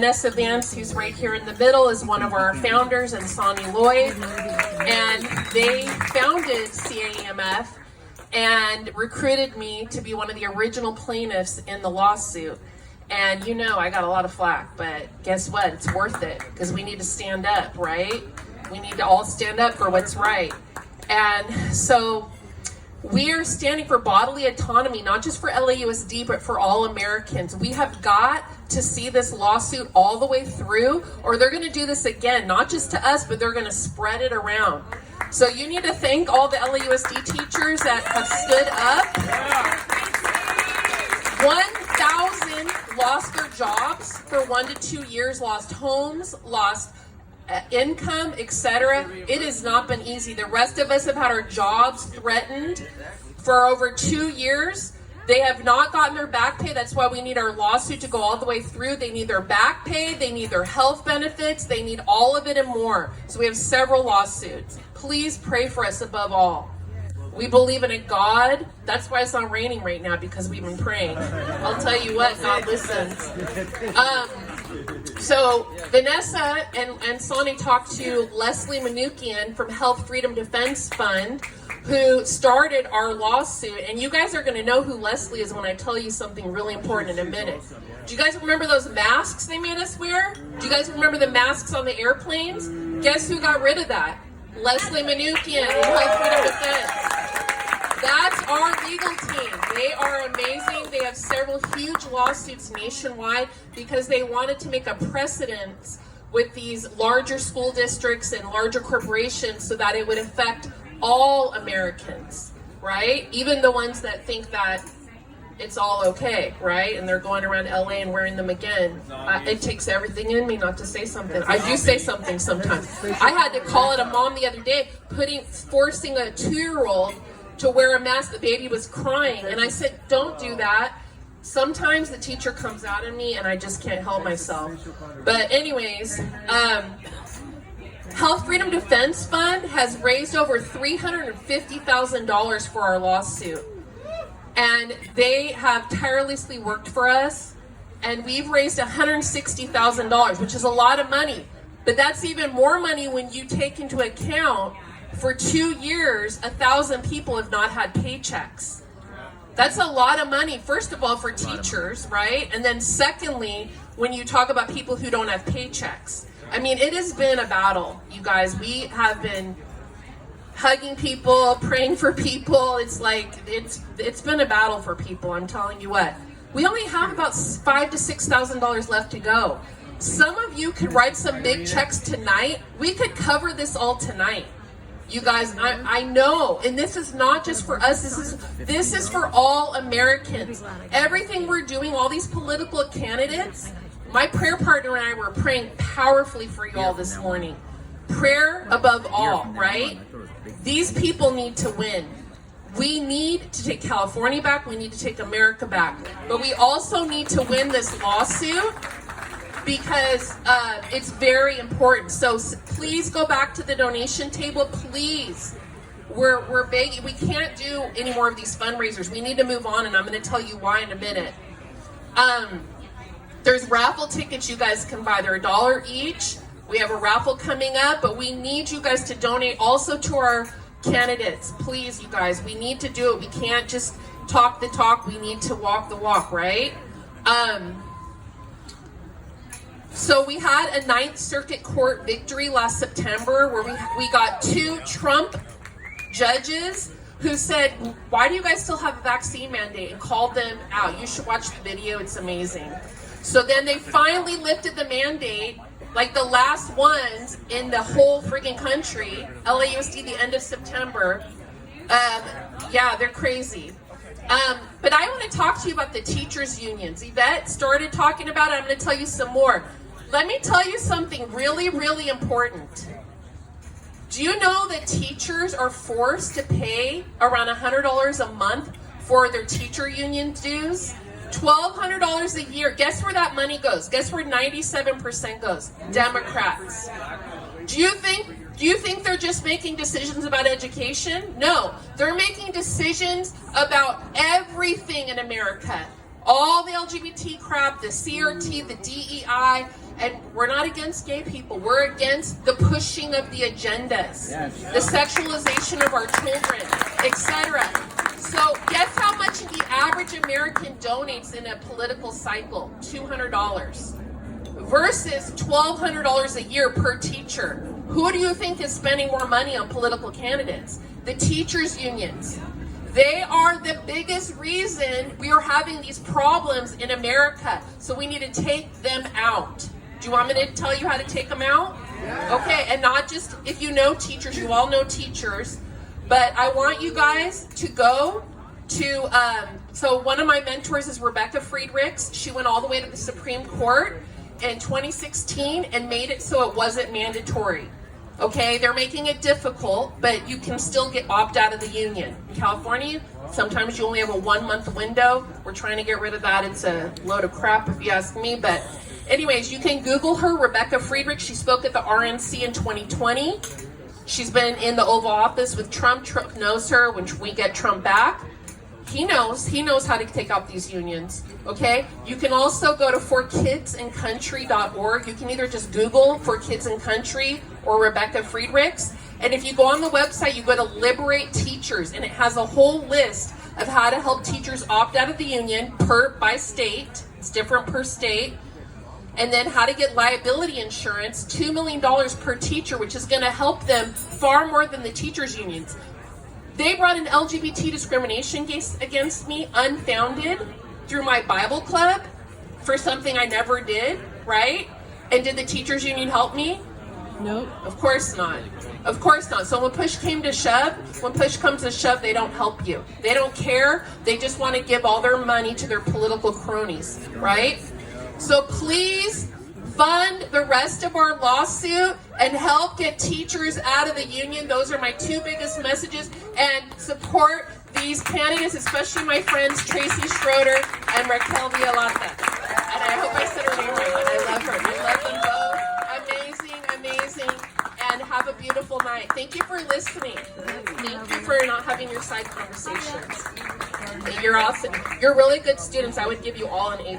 Vanessa Vance, who's right here in the middle, is one of our founders, and Sonny Lloyd. And they founded CAEMF and recruited me to be one of the original plaintiffs in the lawsuit. And you know, I got a lot of flack, but guess what? It's worth it, because we need to stand up, right? We need to all stand up for what's right. And so we are standing for bodily autonomy, not just for LAUSD, but for all Americans. We have got to see this lawsuit all the way through, or they're going to do this again, not just to us, but they're going to spread it around. So you need to thank all the LAUSD teachers that have stood up. 1,000 lost their jobs for 1 to 2 years, lost homes, lost income, etc. It has not been easy. The rest of us have had our jobs threatened for over 2 years. They have not gotten their back pay. That's why we need our lawsuit to go all the way through. They need their back pay, they need their health benefits, they need all of it and more. So we have several lawsuits. Please pray for us above all. We believe in a God. That's why it's not raining right now, because we've been praying. I'll tell you what, God listens. So Vanessa and Sonny talked to Leslie Manukian from Health Freedom Defense Fund, who started our lawsuit. And you guys are going to know who Leslie is when I tell you something really important in a minute. Do you guys remember those masks they made us wear? Do you guys remember the masks on the airplanes? Guess who got rid of that? Leslie Manukian and Health Freedom Defense. That's our legal team. They are amazing. They have several huge lawsuits nationwide because they wanted to make a precedent with these larger school districts and larger corporations so that it would affect all Americans, right? Even the ones that think that it's all okay, right? And they're going around LA and wearing them again. It takes everything in me not to say something. I do say something sometimes. I had to call it a mom the other day, forcing a 2-year-old to wear a mask. The baby was crying, and I said, don't do that. Sometimes the teacher comes out of me and I just can't help myself. But anyways, Health Freedom Defense Fund has raised over $350,000 for our lawsuit. And they have tirelessly worked for us, and we've raised $160,000, which is a lot of money. But that's even more money when you take into account for 2 years, 1,000 people have not had paychecks. That's a lot of money, first of all, for teachers, right? And then secondly, when you talk about people who don't have paychecks. I mean, it has been a battle, you guys. We have been hugging people, praying for people. It's like, it's been a battle for people, I'm telling you what. We only have about $5,000 to $6,000 left to go. Some of you could write some big checks tonight. We could cover this all tonight. You guys, I know, and this is not just for us, this is for all Americans. Everything we're doing, all these political candidates, my prayer partner and I were praying powerfully for you all this morning. Prayer above all, right? These people need to win. We need to take California back, we need to take America back. But we also need to win this lawsuit, because it's very important. So please go back to the donation table, please. We're begging. We can't do any more of these fundraisers. We need to move on, and I'm going to tell you why in a minute. There's raffle tickets you guys can buy. They're $1 each. We have a raffle coming up, but we need you guys to donate also to our candidates. Please, you guys, we need to do it. We can't just talk the talk. We need to walk the walk, right? So we had a 9th Circuit Court victory last September where we got 2 Trump judges who said, why do you guys still have a vaccine mandate, and called them out. You should watch the video, it's amazing. So then they finally lifted the mandate, like the last ones in the whole freaking country, LAUSD, the end of September. Yeah, they're crazy. But I want to talk to you about the teachers' unions. Yvette started talking about it. I'm going to tell you some more. Let me tell you something really, really important. Do you know that teachers are forced to pay around $100 a month for their teacher union dues? $1,200 a year. Guess where that money goes? Guess where 97% goes? Democrats. Do you think they're just making decisions about education? No, they're making decisions about everything in America. All the LGBT crap, the CRT, the DEI, And we're not against gay people. We're against the pushing of the agendas, the sexualization of our children, etc. So guess how much the average American donates in a political cycle? $200 versus $1,200 a year per teacher. Who do you think is spending more money on political candidates? The teachers' unions. They are the biggest reason we are having these problems in America. So we need to take them out. Do you want me to tell you how to take them out? Okay, and not just, if you know teachers, you all know teachers, but I want you guys to go to, so one of my mentors is Rebecca Friedrichs. She went all the way to the Supreme Court in 2016 and made it so it wasn't mandatory. Okay, they're making it difficult, but you can still opt out of the union. In California, sometimes you only have a 1 month window. We're trying to get rid of that. It's a load of crap if you ask me. But anyways, you can Google her, Rebecca Friedrich. She spoke at the RNC in 2020. She's been in the Oval Office with Trump. Trump knows her when we get Trump back. He knows how to take out these unions, okay? You can also go to forkidsandcountry.org. You can either just Google For Kids and Country or Rebecca Friedrichs. And if you go on the website, you go to Liberate Teachers, and it has a whole list of how to help teachers opt out of the union by state. It's different per state. And then how to get liability insurance, $2 million per teacher, which is going to help them far more than the teachers' unions. They brought an LGBT discrimination case against me, unfounded, through my Bible club for something I never did, right? And did the teachers union help me? Nope. Of course not. Of course not. So when push comes to shove, they don't help you. They don't care. They just want to give all their money to their political cronies, right? So please fund the rest of our lawsuit and help get teachers out of the union. Those are my two biggest messages. And support these candidates, especially my friends Tracy Schroeder and Raquel Villalata. And I hope I said her name right. I love her. I love them both. Amazing. And have a beautiful night. Thank you for listening. Thank you for not having your side conversations. You're awesome. You're really good students. I would give you all an A+.